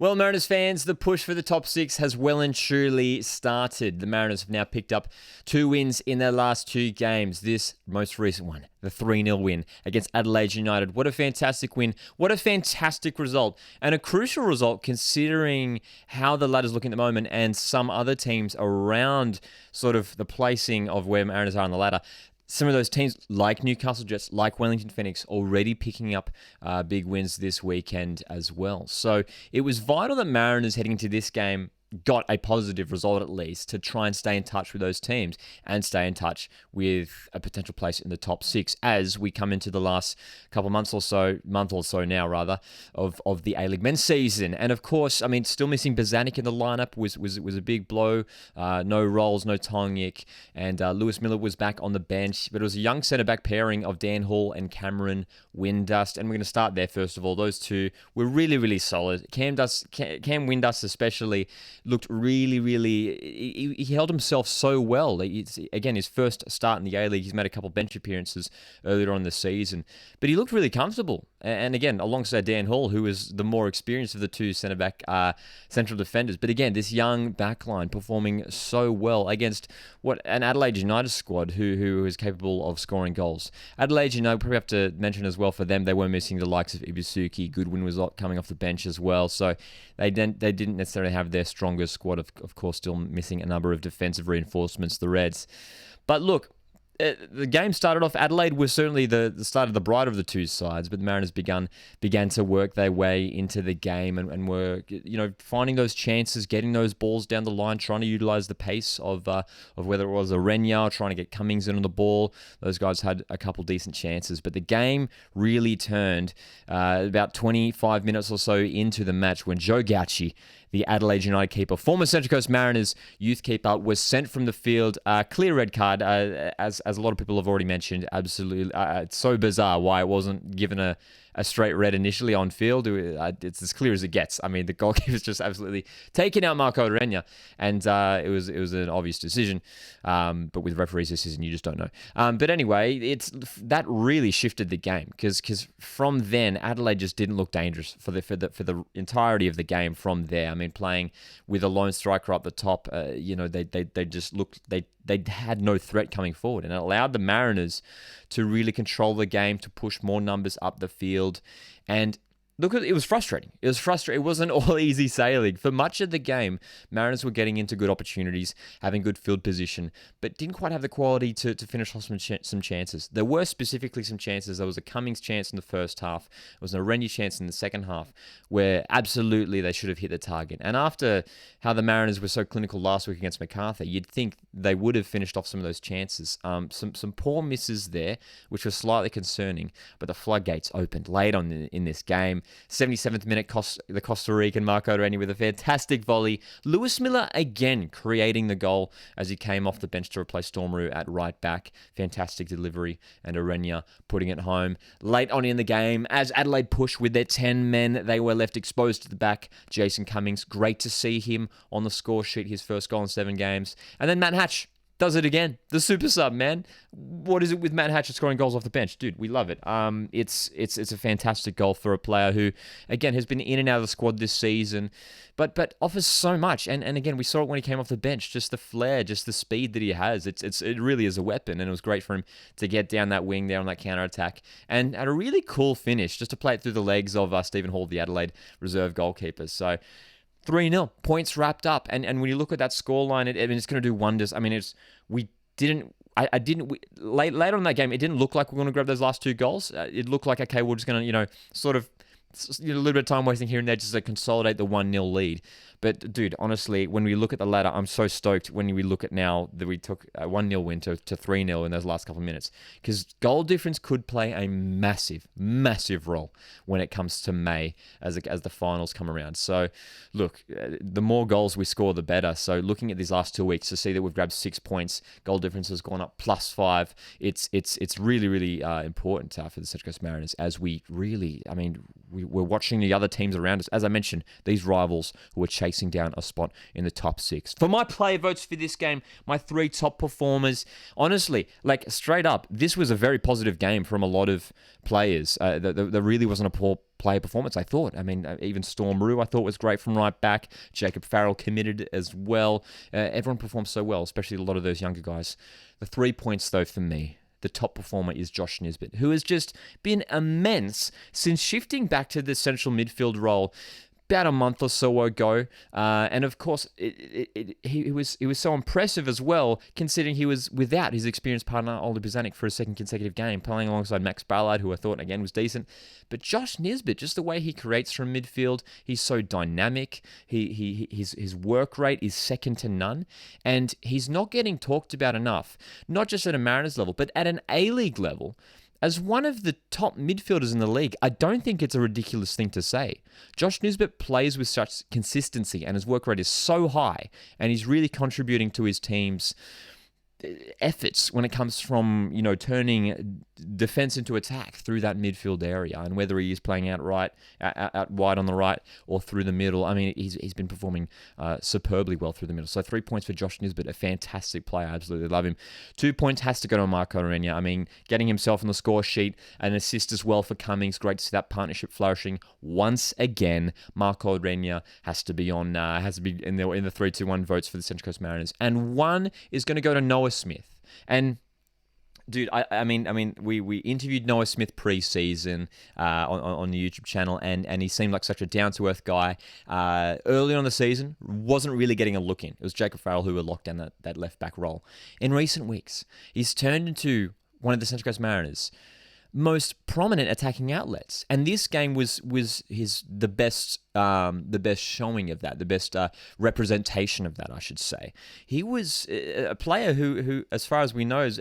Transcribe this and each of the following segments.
Well, Mariners fans, the push for the top six has well and truly started. The Mariners have now picked up 2 wins in their last 2 games. This most recent one, the 3-0 win against Adelaide United. What a fantastic win. What a fantastic result. And a crucial result considering how the ladder's looking at the moment and some other teams around sort of the placing of where Mariners are on the ladder. Some of those teams, like Newcastle Jets, like Wellington Phoenix, already picking up big wins this weekend as well. So it was vital that Mariners heading into this game got a positive result at least to try and stay in touch with those teams and stay in touch with a potential place in the top 6 as we come into the last month or so now rather, of the A-League men's season. And of course, I mean, still missing Bozanic in the lineup was a big blow. No Rolls, no Tongic, and Lewis Miller was back on the bench, but it was a young centre-back pairing of Dan Hall and Cameron Windust. And we're going to start there first of all. Those two were really, really solid. Cam Windust especially looked really, he held himself so well. Again, his first start in the A-League, he's made a couple bench appearances earlier on in the season, but he looked really comfortable. And again, alongside Dan Hall, who is the more experienced of the two centre-back central defenders. But again, this young backline performing so well against an Adelaide United squad who is capable of scoring goals. Adelaide United, probably have to mention as well for them, they were missing the likes of Ibusuki. Goodwin was coming off the bench as well. So they didn't necessarily have their strongest squad, of course, still missing a number of defensive reinforcements, the Reds. But look, the game started off, Adelaide was certainly the start of the brighter of the two sides, but the Mariners began to work their way into the game and were, finding those chances, getting those balls down the line, trying to utilize the pace of whether it was Arenya, trying to get Cummings in on the ball. Those guys had a couple decent chances, but the game really turned about 25 minutes or so into the match when Joe Gauci, the Adelaide United keeper, former Central Coast Mariners youth keeper, was sent from the field. Clear red card, as a lot of people have already mentioned. Absolutely, it's so bizarre why it wasn't given a straight red initially on field. It's as clear as it gets. I mean, the goalkeeper's just absolutely taken out Marco Arenya, and it was an obvious decision. But with referee's decision, you just don't know. But anyway, that really shifted the game because from then Adelaide just didn't look dangerous for the entirety of the game. From there, I mean, playing with a lone striker up the top, they just looked they had no threat coming forward, and it allowed the Mariners to really control the game, to push more numbers up the field. And look, it was frustrating. It wasn't all easy sailing. For much of the game, Mariners were getting into good opportunities, having good field position, but didn't quite have the quality to finish off some chances. There were specifically some chances. There was a Cummings chance in the first half. There was an Arenya chance in the second half where absolutely they should have hit the target. And after how the Mariners were so clinical last week against MacArthur, you'd think they would have finished off some of those chances. Some poor misses there, which was slightly concerning, but the floodgates opened late on in this game. 77th minute, the Costa Rican Marco Arenya with a fantastic volley. Lewis Miller again creating the goal as he came off the bench to replace Stormaru at right back. Fantastic delivery, and Arenya putting it home. Late on in the game, as Adelaide pushed with their 10 men, they were left exposed to the back. Jason Cummings, great to see him on the score sheet, his first goal in 7 games. And then Matt Hatch does it again. The super sub, man. What is it with Matt Hatch scoring goals off the bench? Dude, we love it. It's a fantastic goal for a player who, again, has been in and out of the squad this season, but offers so much. And again, we saw it when he came off the bench, just the flair, just the speed that he has. It really is a weapon, and it was great for him to get down that wing there on that counter-attack. And a really cool finish, just to play it through the legs of Stephen Hall, the Adelaide reserve goalkeeper. So 3-0, points wrapped up. And when you look at that scoreline, it's going to do wonders. I mean, later on in that game, it didn't look like we were going to grab those last 2 goals. It looked like, okay, we're just going to, sort of a little bit of time wasting here and there just to consolidate the 1-0 lead. But, dude, honestly, when we look at the ladder, I'm so stoked when we look at now that we took a 1-0 win to 3-0 in those last couple of minutes. Because goal difference could play a massive, massive role when it comes to May as the finals come around. So, look, the more goals we score, the better. So, looking at these last 2 weeks to see that we've grabbed 6 points, goal difference has gone up +5. It's really, really important for the Central Coast Mariners as we really, I mean, we're watching the other teams around us. As I mentioned, these rivals who are chasing down a spot in the top 6. For my player votes for this game, my 3 top performers, honestly, like straight up, this was a very positive game from a lot of players. There really wasn't a poor player performance, I thought. I mean, even Storm Rue, I thought was great from right back. Jacob Farrell committed as well. Everyone performed so well, especially a lot of those younger guys. The 3 points, though, for me, the top performer is Josh Nisbet, who has just been immense since shifting back to the central midfield role about a month or so ago. And of course, he was so impressive as well, considering he was without his experienced partner, Ollie Bozanic, for a second consecutive game, playing alongside Max Ballard, who I thought, again, was decent. But Josh Nisbet, just the way he creates from midfield, he's so dynamic. His work rate is second to none. And he's not getting talked about enough, not just at a Mariners level, but at an A-League level. As one of the top midfielders in the league, I don't think it's a ridiculous thing to say. Josh Nisbet plays with such consistency and his work rate is so high, and he's really contributing to his team's efforts when it comes from, turning defense into attack through that midfield area, and whether he is playing out wide on the right or through the middle. I mean, he's been performing superbly well through the middle. So 3 points for Josh Nisbet, a fantastic player. I absolutely love him. 2 points has to go to Marco Urena. I mean, getting himself on the score sheet, an assist as well for Cummings. Great to see that partnership flourishing once again. Marco Urena has to be in the 3-2-1 votes for the Central Coast Mariners, and 1 is going to go to Noah Smith. And dude, I mean, we interviewed Noah Smith pre-season on the YouTube channel, and he seemed like such a down-to-earth guy. Early on the season, wasn't really getting a look in. It was Jacob Farrell who were locked down that left-back role. In recent weeks, he's turned into one of the Central Coast Mariners' most prominent attacking outlets, and this game was the best showing of that, the best representation of that, I should say. He was a player who, as far as we know, is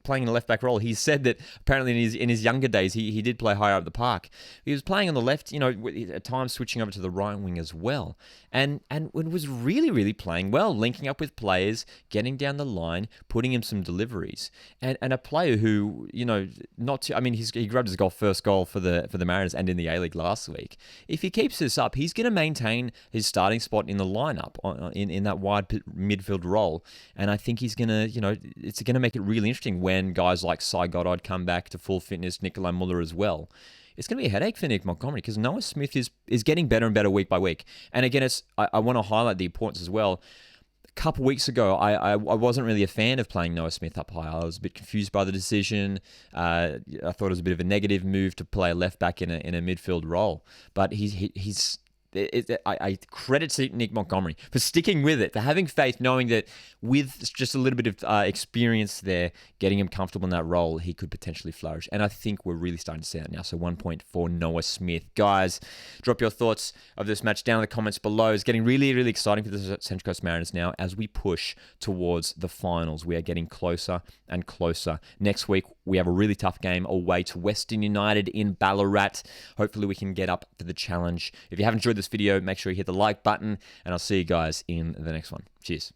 playing in a left back role. He said that apparently in his younger days he did play higher up the park. He was playing on the left, at times switching over to the right wing as well, and was really playing well, linking up with players, getting down the line, putting in some deliveries, and a player who he grabbed his first goal for the Mariners and in the A-League last week. If he keeps this up, he's going to maintain his starting spot in the lineup in that wide midfield role, and I think he's going to, it's going to make it really interesting when guys like Cy Goddard come back to full fitness, Nikolai Muller as well. It's going to be a headache for Nick Montgomery because Noah Smith is getting better and better week by week. And again, I want to highlight the importance as well. A couple weeks ago, I wasn't really a fan of playing Noah Smith up high. I was a bit confused by the decision. I thought it was a bit of a negative move to play a left back in a midfield role. But I credit to Nick Montgomery for sticking with it, for having faith, knowing that with just a little bit of experience there, getting him comfortable in that role, he could potentially flourish. And I think we're really starting to see that now. So 1 point for Noah Smith. Guys, drop your thoughts of this match down in the comments below. It's getting really exciting for the Central Coast Mariners now as we push towards the finals. We are getting closer and closer. Next week, we have a really tough game away to Western United in Ballarat. Hopefully we can get up for the challenge. If you haven't enjoyed this video, make sure you hit the like button, and I'll see you guys in the next one. Cheers.